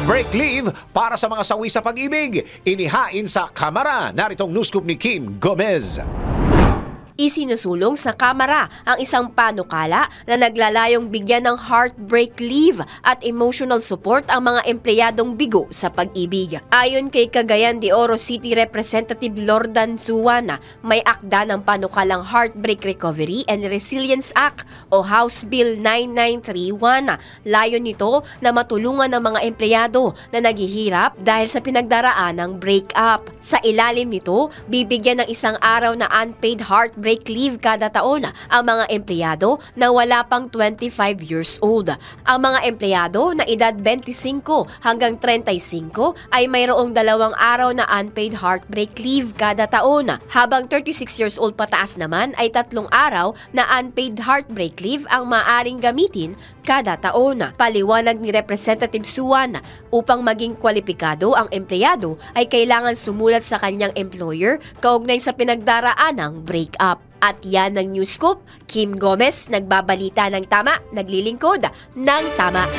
Heartbreak leave para sa mga sawi sa pag-ibig. Inihain sa Kamara. Naritong news scoop ni Kim Gomez. Isinusulong sa Kamara ang isang panukala na naglalayong bigyan ng heartbreak leave at emotional support ang mga empleyadong bigo sa pag-ibig. Ayon kay Cagayan de Oro City Representative Lordan Zuana, may akda ng panukalang Heartbreak Recovery and Resilience Act o House Bill 9931. Layon nito na matulungan ng mga empleyado na naghihirap dahil sa pinagdaraan ng breakup. Sa ilalim nito, bibigyan ng isang araw na unpaid heartbreak leave kada taon ang mga empleyado na wala pang 25 years old. Ang mga empleyado na edad 25 hanggang 35 ay mayroong 2 araw na unpaid heartbreak leave kada taon, habang 36 years old pataas naman ay 3 araw na unpaid heartbreak leave ang maaring gamitin kada taon. Paliwanag ni Representative Suwan, upang maging kwalipikado ang empleyado ay kailangan sumulat sa kanyang employer kaugnay sa pinagdaraan ng breakup. At yan ang news scoop. Kim Gomez, nagbabalita ng tama, naglilingkod ng tama.